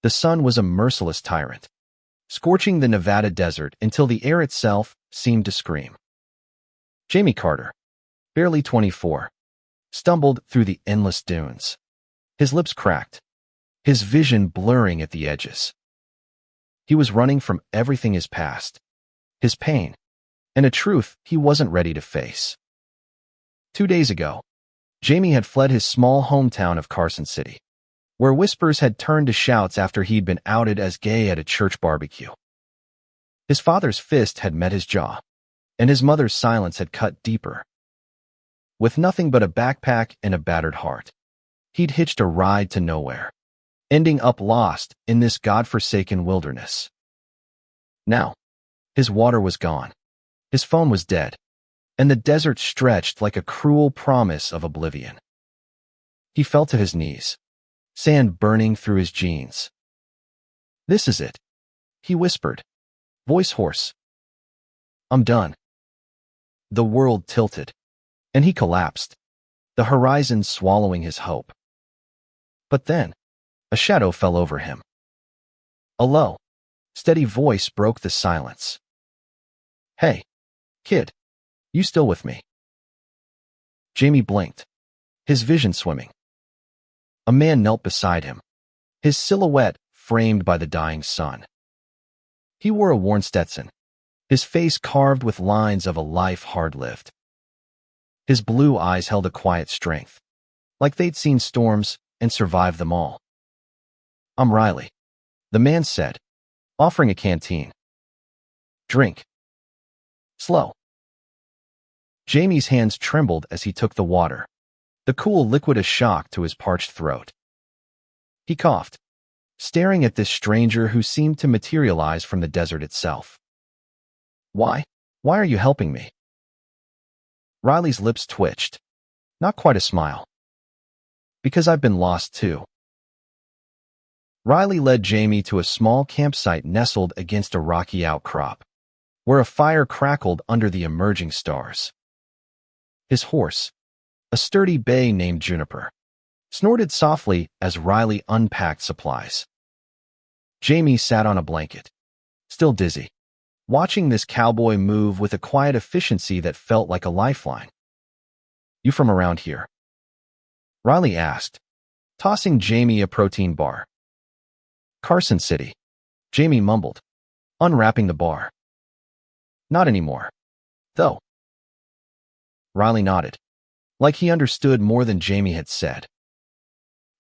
The sun was a merciless tyrant, scorching the Nevada desert until the air itself seemed to scream. Jamie Carter, barely 24, stumbled through the endless dunes. His lips cracked, his vision blurring at the edges. He was running from everything his past, his pain, and a truth he wasn't ready to face. 2 days ago, Jamie had fled his small hometown of Carson City, where whispers had turned to shouts after he'd been outed as gay at a church barbecue. His father's fist had met his jaw, and his mother's silence had cut deeper. With nothing but a backpack and a battered heart, he'd hitched a ride to nowhere, ending up lost in this godforsaken wilderness. Now, his water was gone, his phone was dead, and the desert stretched like a cruel promise of oblivion. He fell to his knees, sand burning through his jeans. "This is it," he whispered, voice hoarse. "I'm done." The world tilted, and he collapsed, the horizon swallowing his hope. But then, a shadow fell over him. A low, steady voice broke the silence. "Hey, kid, you still with me?" Jamie blinked, his vision swimming. A man knelt beside him, his silhouette framed by the dying sun. He wore a worn Stetson, his face carved with lines of a life hard-lived. His blue eyes held a quiet strength, like they'd seen storms and survived them all. "I'm Riley," the man said, offering a canteen. "Drink. Slow." Jamie's hands trembled as he took the water, the cool liquid a shock to his parched throat. He coughed, staring at this stranger who seemed to materialize from the desert itself. Why are you helping me?" Riley's lips twitched, not quite a smile. "Because I've been lost too." Riley led Jamie to a small campsite nestled against a rocky outcrop, where a fire crackled under the emerging stars. His horse, a sturdy bay named Juniper, snorted softly as Riley unpacked supplies. Jamie sat on a blanket, still dizzy, watching this cowboy move with a quiet efficiency that felt like a lifeline. "You from around here?" Riley asked, tossing Jamie a protein bar. "Carson City," Jamie mumbled, unwrapping the bar. "Not anymore, though." Riley nodded, like he understood more than Jamie had said.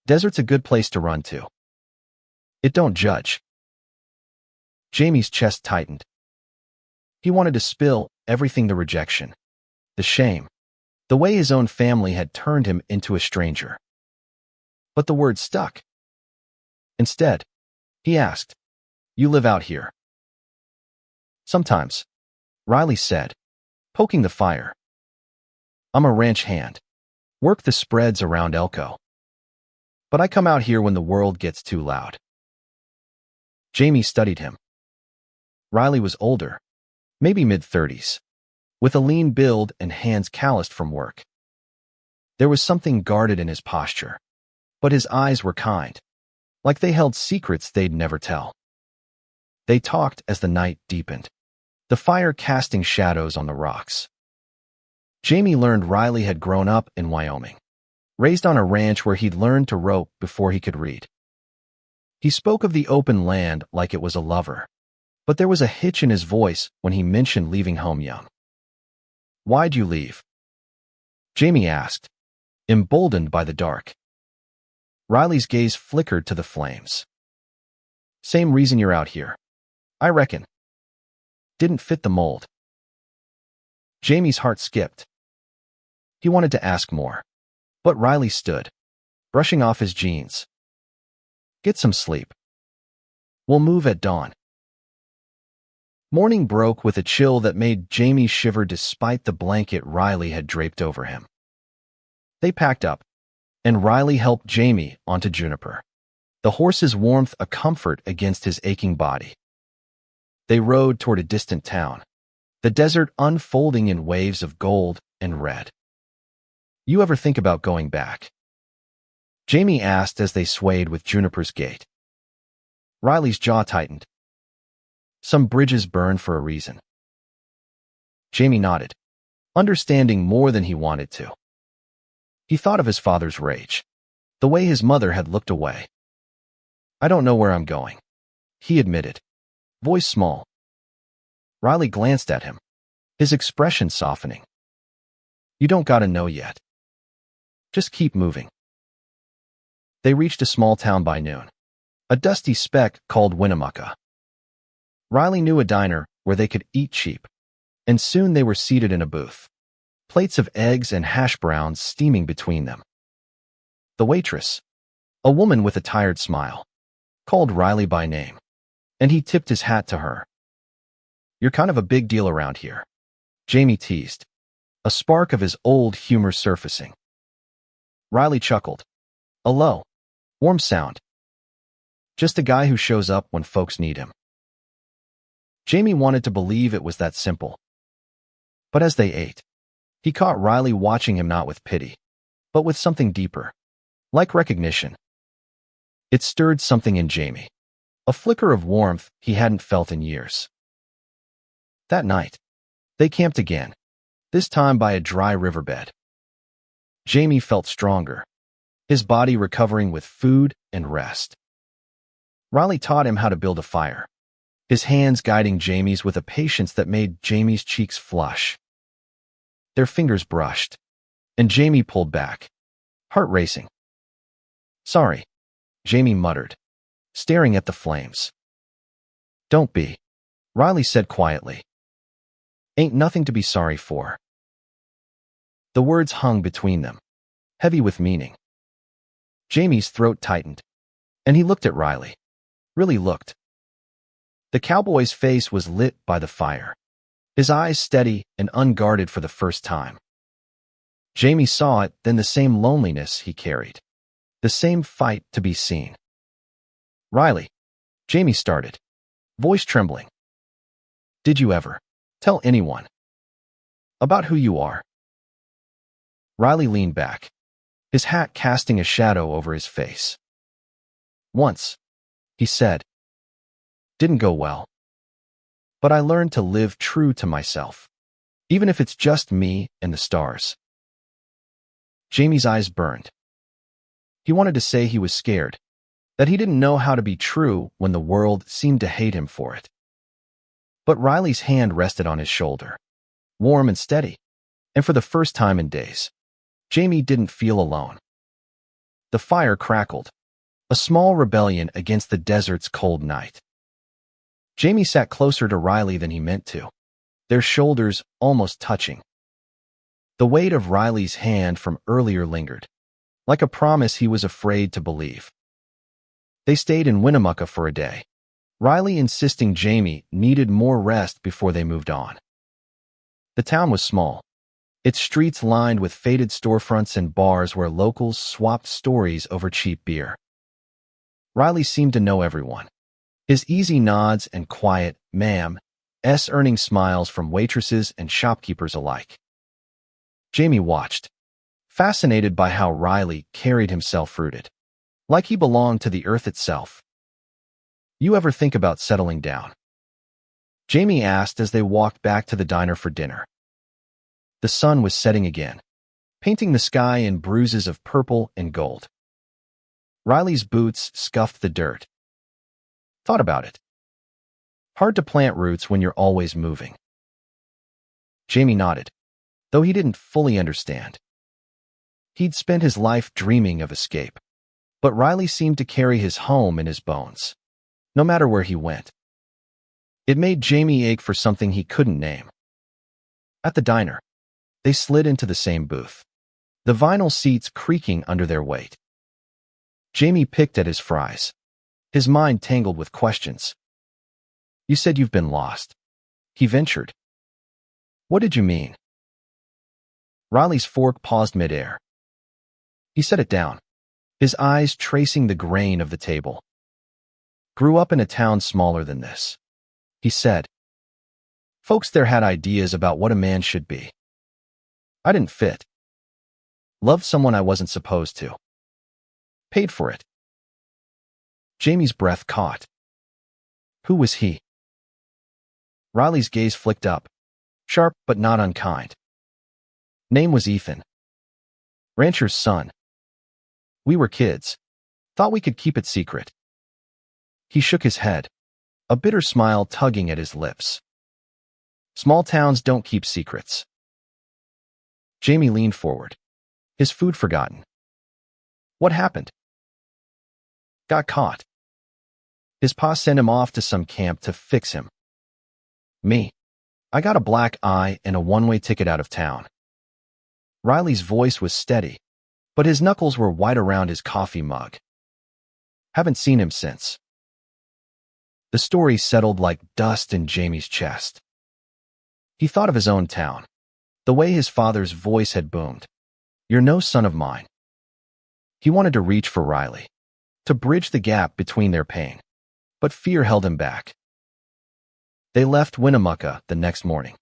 "Desert's a good place to run to. It don't judge." Jamie's chest tightened. He wanted to spill everything: the rejection, the shame, the way his own family had turned him into a stranger. But the word stuck. Instead, he asked, "You live out here?" "Sometimes," Riley said, poking the fire. "I'm a ranch hand, work the spreads around Elko. But I come out here when the world gets too loud." Jamie studied him. Riley was older, maybe mid-30s, with a lean build and hands calloused from work. There was something guarded in his posture, but his eyes were kind, like they held secrets they'd never tell. They talked as the night deepened, the fire casting shadows on the rocks. Jamie learned Riley had grown up in Wyoming, raised on a ranch where he'd learned to rope before he could read. He spoke of the open land like it was a lover, but there was a hitch in his voice when he mentioned leaving home young. "Why'd you leave?" Jamie asked, emboldened by the dark. Riley's gaze flickered to the flames. "Same reason you're out here, I reckon. Didn't fit the mold." Jamie's heart skipped. He wanted to ask more, but Riley stood, brushing off his jeans. "Get some sleep. We'll move at dawn." Morning broke with a chill that made Jamie shiver despite the blanket Riley had draped over him. They packed up, and Riley helped Jamie onto Juniper, the horse's warmth a comfort against his aching body. They rode toward a distant town, the desert unfolding in waves of gold and red. "You ever think about going back?" Jamie asked as they swayed with Juniper's gait. Riley's jaw tightened. Some bridges burn for a reason. Jamie nodded, understanding more than he wanted to. He thought of his father's rage, the way his mother had looked away. I don't know where I'm going, he admitted, voice small. Riley glanced at him, his expression softening. You don't gotta know yet. Just keep moving. They reached a small town by noon, a dusty speck called Winnemucca. Riley knew a diner where they could eat cheap, and soon they were seated in a booth, plates of eggs and hash browns steaming between them. The waitress, a woman with a tired smile, called Riley by name, and he tipped his hat to her. You're kind of a big deal around here, Jamie teased, a spark of his old humor surfacing. Riley chuckled. A low, warm sound. Just a guy who shows up when folks need him. Jamie wanted to believe it was that simple. But as they ate, he caught Riley watching him not with pity, but with something deeper, like recognition. It stirred something in Jamie, a flicker of warmth he hadn't felt in years. That night, they camped again, this time by a dry riverbed. Jamie felt stronger, his body recovering with food and rest. Riley taught him how to build a fire, his hands guiding Jamie's with a patience that made Jamie's cheeks flush. Their fingers brushed, and Jamie pulled back, heart racing. Sorry, Jamie muttered, staring at the flames. Don't be, Riley said quietly. Ain't nothing to be sorry for. The words hung between them, heavy with meaning. Jamie's throat tightened, and he looked at Riley. Really looked. The cowboy's face was lit by the fire, his eyes steady and unguarded for the first time. Jamie saw it, then the same loneliness he carried, the same fight to be seen. Riley, Jamie started, voice trembling. Did you ever tell anyone about who you are? Riley leaned back, his hat casting a shadow over his face. Once, he said. Didn't go well. But I learned to live true to myself, even if it's just me and the stars. Jamie's eyes burned. He wanted to say he was scared, that he didn't know how to be true when the world seemed to hate him for it. But Riley's hand rested on his shoulder, warm and steady, and for the first time in days, Jamie didn't feel alone. The fire crackled, a small rebellion against the desert's cold night. Jamie sat closer to Riley than he meant to, their shoulders almost touching. The weight of Riley's hand from earlier lingered, like a promise he was afraid to believe. They stayed in Winnemucca for a day, Riley insisting Jamie needed more rest before they moved on. The town was small, its streets lined with faded storefronts and bars where locals swapped stories over cheap beer. Riley seemed to know everyone, his easy nods and quiet, ma'am's earning smiles from waitresses and shopkeepers alike. Jamie watched, fascinated by how Riley carried himself rooted, like he belonged to the earth itself. You ever think about settling down? Jamie asked as they walked back to the diner for dinner. The sun was setting again, painting the sky in bruises of purple and gold. Riley's boots scuffed the dirt. Thought about it. Hard to plant roots when you're always moving. Jamie nodded, though he didn't fully understand. He'd spent his life dreaming of escape, but Riley seemed to carry his home in his bones, no matter where he went. It made Jamie ache for something he couldn't name. At the diner, they slid into the same booth, the vinyl seats creaking under their weight. Jamie picked at his fries, his mind tangled with questions. You said you've been lost, he ventured. What did you mean? Riley's fork paused midair. He set it down, his eyes tracing the grain of the table. Grew up in a town smaller than this, he said. Folks there had ideas about what a man should be. I didn't fit. Loved someone I wasn't supposed to. Paid for it. Jamie's breath caught, Who was he? Riley's gaze flicked up, sharp but not unkind. Name was Ethan. Rancher's son. We were kids. Thought we could keep it secret. He shook his head, a bitter smile tugging at his lips. Small towns don't keep secrets. Jamie leaned forward, his food forgotten. What happened? Got caught. His pa sent him off to some camp to fix him. Me. I got a black eye and a one-way ticket out of town. Riley's voice was steady, but his knuckles were white around his coffee mug. Haven't seen him since. The story settled like dust in Jamie's chest. He thought of his own town, the way his father's voice had boomed. You're no son of mine. He wanted to reach for Riley, to bridge the gap between their pain, but fear held him back. They left Winnemucca the next morning,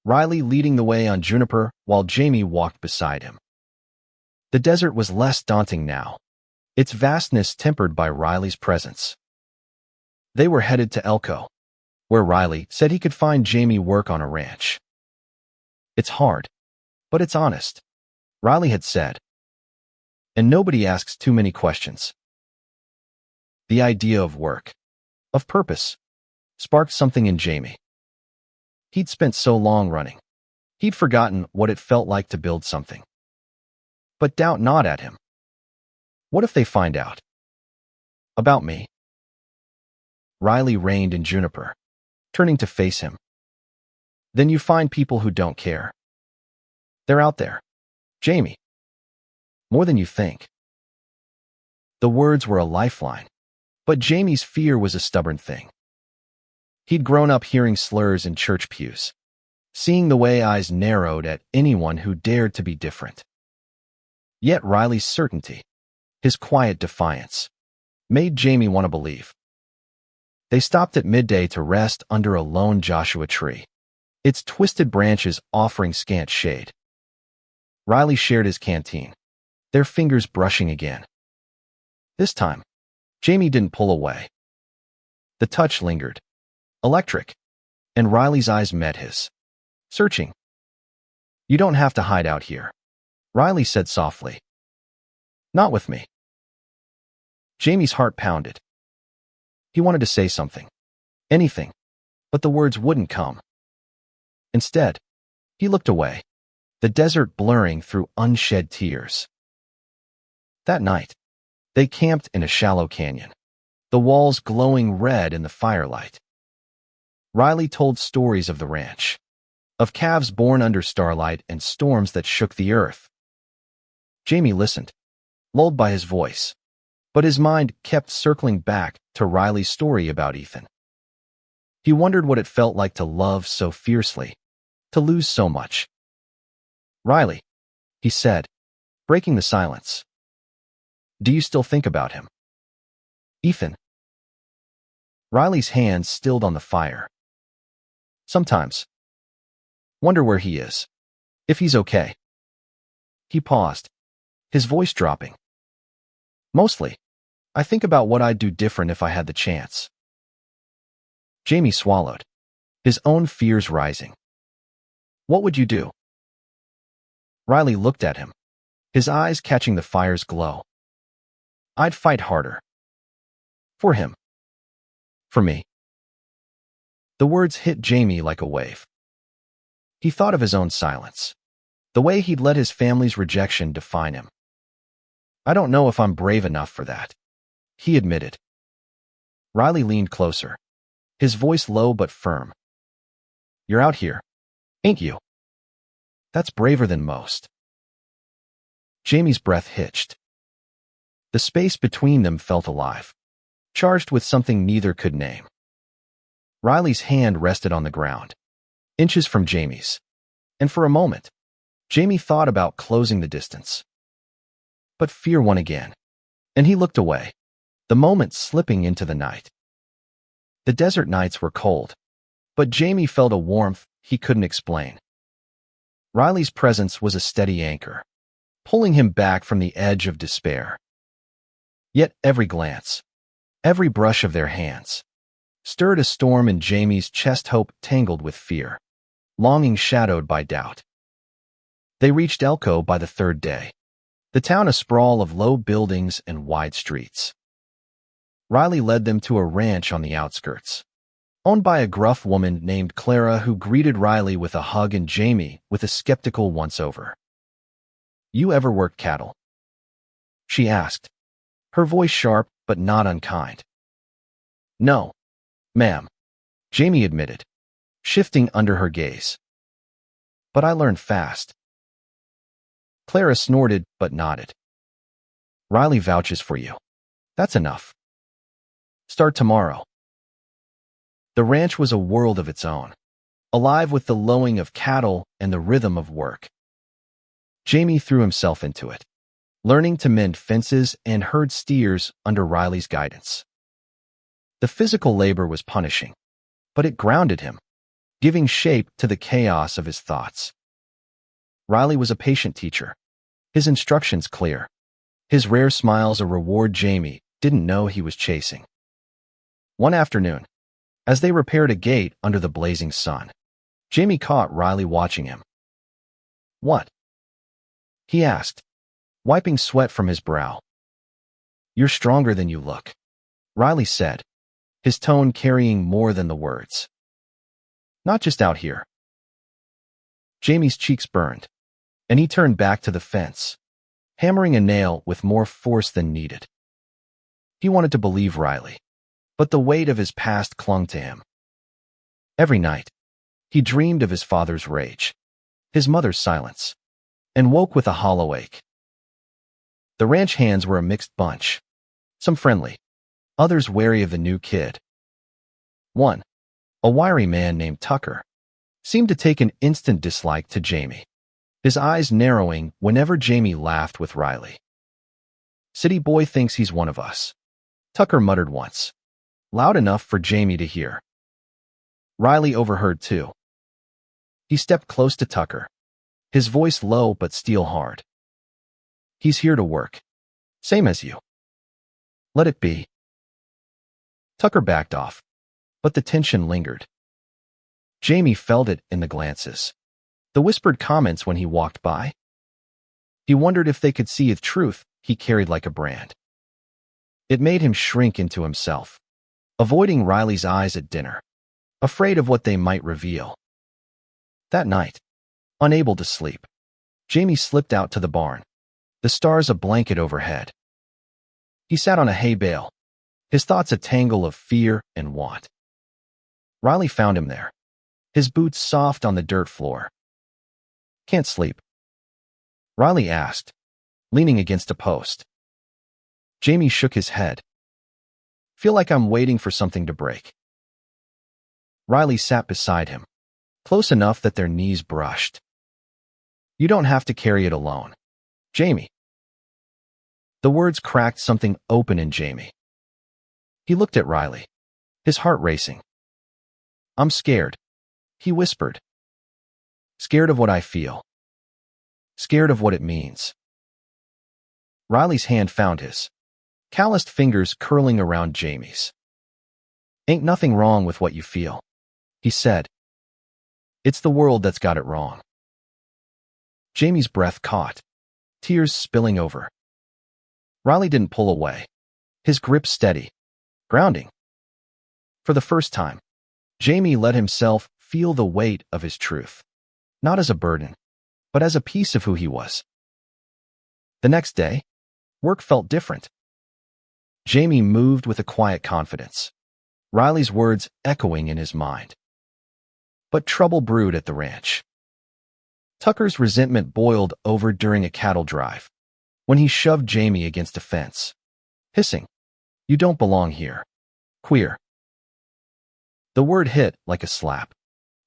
Riley leading the way on Juniper while Jamie walked beside him. The desert was less daunting now, its vastness tempered by Riley's presence. They were headed to Elko, where Riley said he could find Jamie work on a ranch. It's hard, but it's honest, Riley had said. And nobody asks too many questions. The idea of work, of purpose, sparked something in Jamie. He'd spent so long running. He'd forgotten what it felt like to build something. But doubt gnawed at him. What if they find out? About me? Riley reined in Juniper, turning to face him. Then you find people who don't care. They're out there, Jamie. More than you think. The words were a lifeline, but Jamie's fear was a stubborn thing. He'd grown up hearing slurs in church pews, seeing the way eyes narrowed at anyone who dared to be different. Yet Riley's certainty, his quiet defiance, made Jamie want to believe. They stopped at midday to rest under a lone Joshua tree, its twisted branches offering scant shade. Riley shared his canteen, their fingers brushing again. This time, Jamie didn't pull away. The touch lingered, electric, and Riley's eyes met his, searching. You don't have to hide out here, Riley said softly. Not with me. Jamie's heart pounded. He wanted to say something, anything, but the words wouldn't come. Instead, he looked away, the desert blurring through unshed tears. That night, they camped in a shallow canyon, the walls glowing red in the firelight. Riley told stories of the ranch, of calves born under starlight and storms that shook the earth. Jamie listened, lulled by his voice, but his mind kept circling back to Riley's story about Ethan. He wondered what it felt like to love so fiercely, to lose so much. Riley, he said, breaking the silence. Do you still think about him? Ethan. Riley's hands stilled on the fire. Sometimes. Wonder where he is. If he's okay. He paused, his voice dropping. Mostly, I think about what I'd do different if I had the chance. Jamie swallowed, his own fears rising. What would you do? Riley looked at him, his eyes catching the fire's glow. I'd fight harder. For him. For me. The words hit Jamie like a wave. He thought of his own silence, the way he'd let his family's rejection define him. I don't know if I'm brave enough for that, he admitted. Riley leaned closer, his voice low but firm. You're out here, ain't you? That's braver than most. Jamie's breath hitched. The space between them felt alive, charged with something neither could name. Riley's hand rested on the ground, inches from Jamie's, and for a moment, Jamie thought about closing the distance. But fear won again, and he looked away, the moment slipping into the night. The desert nights were cold, but Jamie felt a warmth he couldn't explain. Riley's presence was a steady anchor, pulling him back from the edge of despair. Yet every glance, every brush of their hands, stirred a storm in Jamie's chest, hope tangled with fear, longing shadowed by doubt. They reached Elko by the third day, the town a sprawl of low buildings and wide streets. Riley led them to a ranch on the outskirts, owned by a gruff woman named Clara who greeted Riley with a hug and Jamie with a skeptical once-over. "You ever worked cattle?" she asked, her voice sharp but not unkind. "No, ma'am," Jamie admitted, shifting under her gaze. "But I learned fast." Clara snorted but nodded. "Riley vouches for you. That's enough. Start tomorrow." The ranch was a world of its own, alive with the lowing of cattle and the rhythm of work. Jamie threw himself into it, learning to mend fences and herd steers under Riley's guidance. The physical labor was punishing, but it grounded him, giving shape to the chaos of his thoughts. Riley was a patient teacher, his instructions clear, his rare smiles a reward Jamie didn't know he was chasing. One afternoon, as they repaired a gate under the blazing sun, Jamie caught Riley watching him. "What?" he asked, wiping sweat from his brow. "You're stronger than you look," Riley said, his tone carrying more than the words. "Not just out here." Jamie's cheeks burned, and he turned back to the fence, hammering a nail with more force than needed. He wanted to believe Riley, but the weight of his past clung to him. Every night, he dreamed of his father's rage, his mother's silence, and woke with a hollow ache. The ranch hands were a mixed bunch, some friendly, others wary of the new kid. One, a wiry man named Tucker, seemed to take an instant dislike to Jamie, his eyes narrowing whenever Jamie laughed with Riley. "City boy thinks he's one of us," Tucker muttered once, loud enough for Jamie to hear. Riley overheard too. He stepped close to Tucker, his voice low but steel hard. "He's here to work. Same as you. Let it be." Tucker backed off, but the tension lingered. Jamie felt it in the glances, the whispered comments when he walked by. He wondered if they could see the truth he carried like a brand. It made him shrink into himself, avoiding Riley's eyes at dinner, afraid of what they might reveal. That night, unable to sleep, Jamie slipped out to the barn, the stars a blanket overhead. He sat on a hay bale, his thoughts a tangle of fear and want. Riley found him there, his boots soft on the dirt floor. "Can't sleep?" Riley asked, leaning against a post. Jamie shook his head. "Feel like I'm waiting for something to break." Riley sat beside him, close enough that their knees brushed. "You don't have to carry it alone, Jamie." The words cracked something open in Jamie. He looked at Riley, his heart racing. "I'm scared," he whispered. "Scared of what I feel. Scared of what it means." Riley's hand found his, calloused fingers curling around Jamie's. "Ain't nothing wrong with what you feel," he said. "It's the world that's got it wrong." Jamie's breath caught, tears spilling over. Riley didn't pull away, his grip steady, grounding. For the first time, Jamie let himself feel the weight of his truth, not as a burden, but as a piece of who he was. The next day, work felt different. Jamie moved with a quiet confidence, Riley's words echoing in his mind. But trouble brewed at the ranch. Tucker's resentment boiled over during a cattle drive, when he shoved Jamie against a fence, hissing, "You don't belong here. Queer." The word hit like a slap,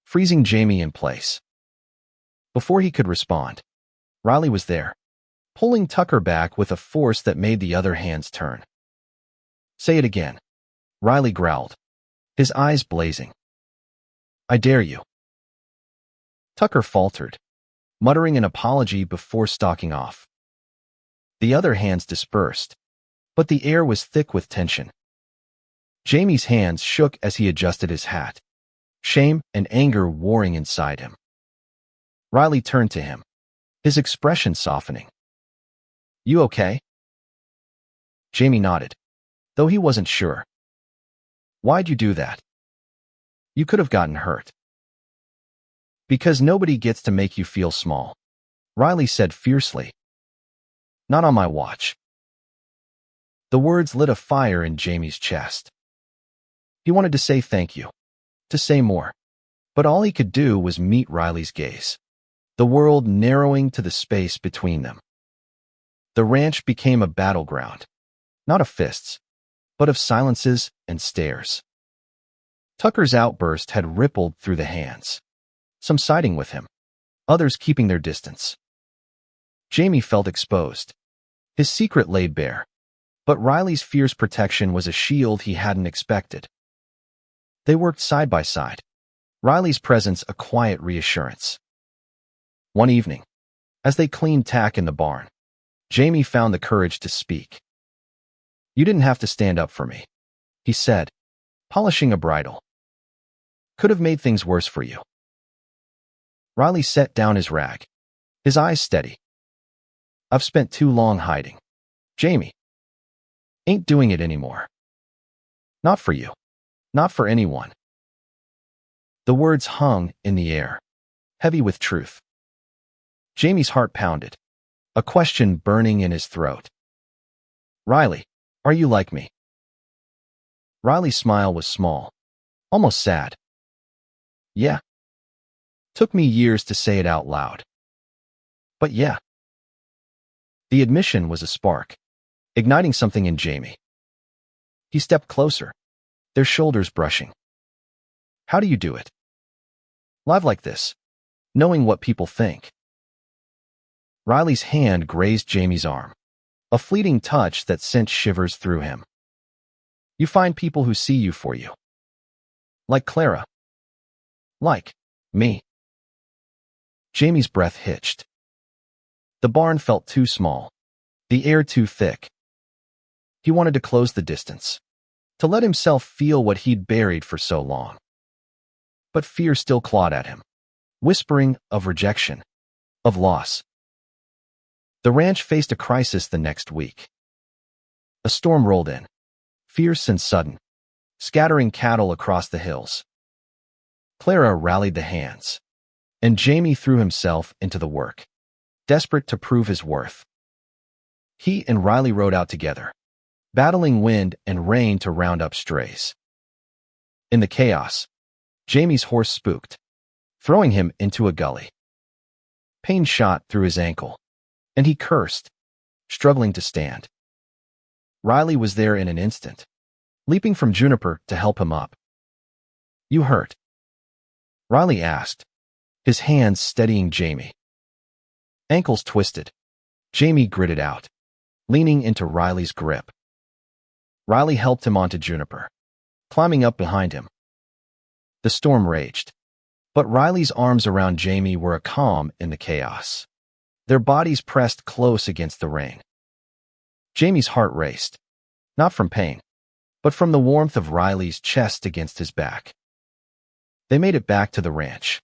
freezing Jamie in place. Before he could respond, Riley was there, pulling Tucker back with a force that made the other hands turn. "Say it again," Riley growled, his eyes blazing. "I dare you." Tucker faltered, muttering an apology before stalking off. The other hands dispersed, but the air was thick with tension. Jamie's hands shook as he adjusted his hat, shame and anger warring inside him. Riley turned to him, his expression softening. "You okay?" Jamie nodded, though he wasn't sure. "Why'd you do that? You could have gotten hurt." "Because nobody gets to make you feel small," Riley said fiercely. "Not on my watch." The words lit a fire in Jamie's chest. He wanted to say thank you, to say more, but all he could do was meet Riley's gaze, the world narrowing to the space between them. The ranch became a battleground, not of fists, but of silences and stares. Tucker's outburst had rippled through the hands, some siding with him, others keeping their distance. Jamie felt exposed, his secret laid bare, but Riley's fierce protection was a shield he hadn't expected. They worked side by side, Riley's presence a quiet reassurance. One evening, as they cleaned tack in the barn, Jamie found the courage to speak. "You didn't have to stand up for me," he said, polishing a bridle. "Could have made things worse for you." Riley set down his rag, his eyes steady. "I've spent too long hiding. Jamie. Ain't doing it anymore. Not for you. Not for anyone." The words hung in the air, heavy with truth. Jamie's heart pounded, a question burning in his throat. "Riley, are you like me?" Riley's smile was small, almost sad. "Yeah." Took me years to say it out loud. But yeah. The admission was a spark, igniting something in Jamie. He stepped closer, their shoulders brushing. "How do you do it? Live like this, knowing what people think." Riley's hand grazed Jamie's arm, a fleeting touch that sent shivers through him. "You find people who see you for you. Like Clara. Like me." Jamie's breath hitched. The barn felt too small, the air too thick. He wanted to close the distance, to let himself feel what he'd buried for so long. But fear still clawed at him, whispering of rejection, of loss. The ranch faced a crisis the next week. A storm rolled in, fierce and sudden, scattering cattle across the hills. Clara rallied the hands, and Jamie threw himself into the work, desperate to prove his worth. He and Riley rode out together, battling wind and rain to round up strays. In the chaos, Jamie's horse spooked, throwing him into a gully. Pain shot through his ankle, and he cursed, struggling to stand. Riley was there in an instant, leaping from Juniper to help him up. "You hurt?" Riley asked, his hands steadying Jamie. Ankles twisted, Jamie gritted out, leaning into Riley's grip. Riley helped him onto Juniper, climbing up behind him. The storm raged, but Riley's arms around Jamie were a calm in the chaos. Their bodies pressed close against the rain. Jamie's heart raced, not from pain, but from the warmth of Riley's chest against his back. They made it back to the ranch,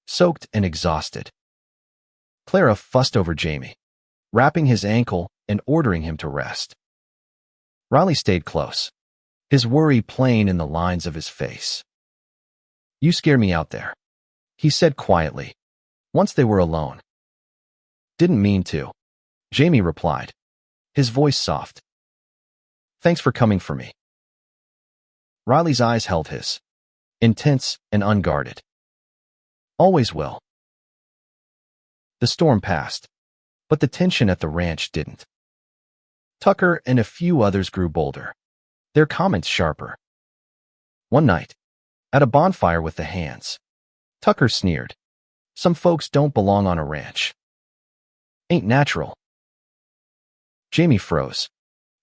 soaked and exhausted. Clara fussed over Jamie, wrapping his ankle and ordering him to rest. Riley stayed close, his worry plain in the lines of his face. "You scare me out there," he said quietly, once they were alone. "Didn't mean to," Jamie replied, his voice soft. "Thanks for coming for me." Riley's eyes held his, intense and unguarded. "Always will." The storm passed, but the tension at the ranch didn't. Tucker and a few others grew bolder, their comments sharper. One night, at a bonfire with the hands, Tucker sneered, "Some folks don't belong on a ranch. Ain't natural." Jamie froze,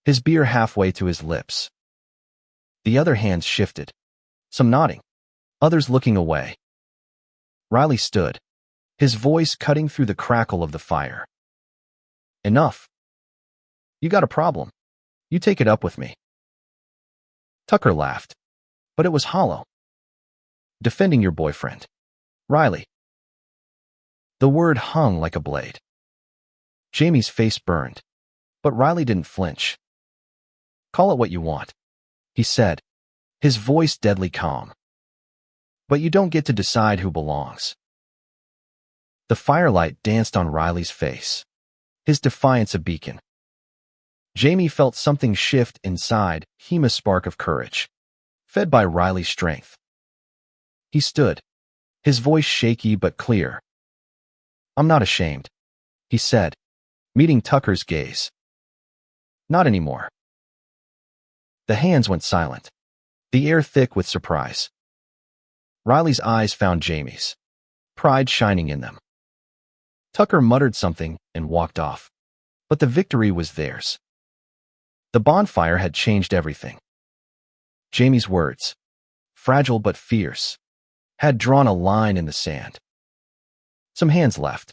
his beer halfway to his lips. The other hands shifted, some nodding, others looking away. Riley stood, his voice cutting through the crackle of the fire. "Enough. You got a problem. You take it up with me." Tucker laughed, but it was hollow. Defending your boyfriend. Riley. The word hung like a blade. Jamie's face burned, but Riley didn't flinch. Call it what you want, he said, his voice deadly calm. But you don't get to decide who belongs. The firelight danced on Riley's face, his defiance a beacon. Jamie felt something shift inside him, a spark of courage, fed by Riley's strength. He stood, his voice shaky but clear. I'm not ashamed, he said, meeting Tucker's gaze. Not anymore. The hands went silent, the air thick with surprise. Riley's eyes found Jamie's, pride shining in them. Tucker muttered something and walked off, but the victory was theirs. The bonfire had changed everything. Jamie's words, fragile but fierce, had drawn a line in the sand. Some hands left,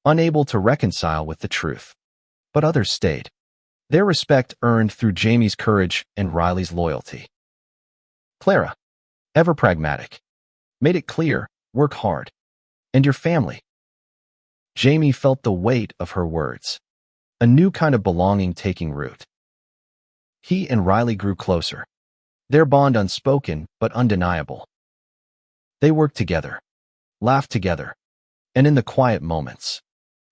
unable to reconcile with the truth, but others stayed, their respect earned through Jamie's courage and Riley's loyalty. Clara, ever pragmatic, made it clear, work hard. And your family. Jamie felt the weight of her words, a new kind of belonging taking root. He and Riley grew closer, their bond unspoken but undeniable. They worked together, laughed together, and in the quiet moments,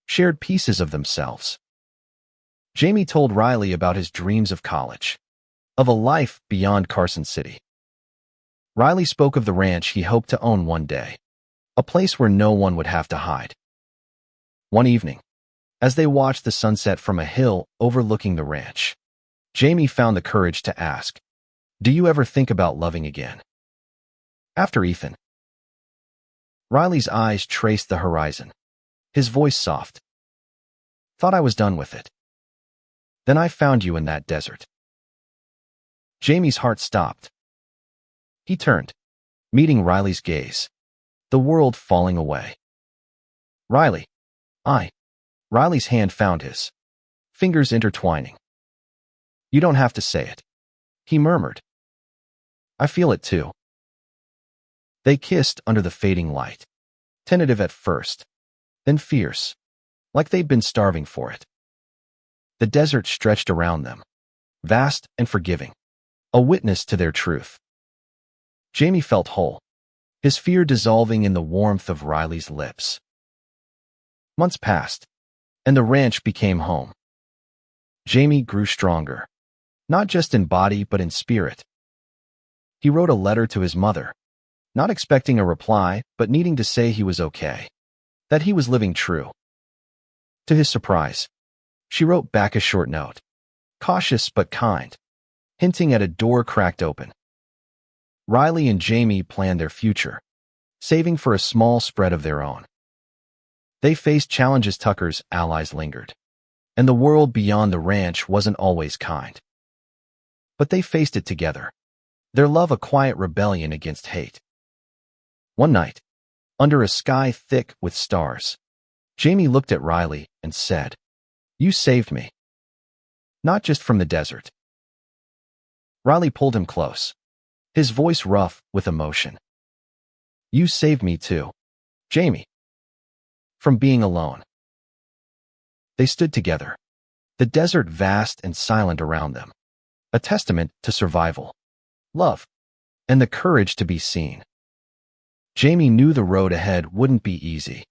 shared pieces of themselves. Jamie told Riley about his dreams of college, of a life beyond Carson City. Riley spoke of the ranch he hoped to own one day, a place where no one would have to hide. One evening, as they watched the sunset from a hill overlooking the ranch, Jamie found the courage to ask, "Do you ever think about loving again?" After Ethan. Riley's eyes traced the horizon, his voice soft. Thought I was done with it. Then I found you in that desert. Jamie's heart stopped. He turned, meeting Riley's gaze, the world falling away. Riley. Riley's hand found his, fingers intertwining. You don't have to say it, he murmured. I feel it too. They kissed under the fading light, tentative at first, then fierce, like they'd been starving for it. The desert stretched around them, vast and forgiving, a witness to their truth. Jamie felt whole, his fear dissolving in the warmth of Riley's lips. Months passed, and the ranch became home. Jamie grew stronger, not just in body but in spirit. He wrote a letter to his mother, not expecting a reply but needing to say he was okay, that he was living true. To his surprise, she wrote back a short note, cautious but kind, hinting at a door cracked open. Riley and Jamie planned their future, saving for a small spread of their own. They faced challenges. Tucker's allies lingered, and the world beyond the ranch wasn't always kind. But they faced it together, their love a quiet rebellion against hate. One night, under a sky thick with stars, Jamie looked at Riley and said, "You saved me. Not just from the desert." Riley pulled him close, his voice rough with emotion. "You saved me too, Jamie. From being alone." They stood together, the desert vast and silent around them, a testament to survival, love, and the courage to be seen. Jamie knew the road ahead wouldn't be easy,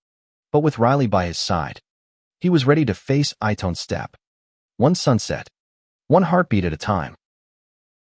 but with Riley by his side, he was ready to face Iton's step, one sunset, one heartbeat at a time.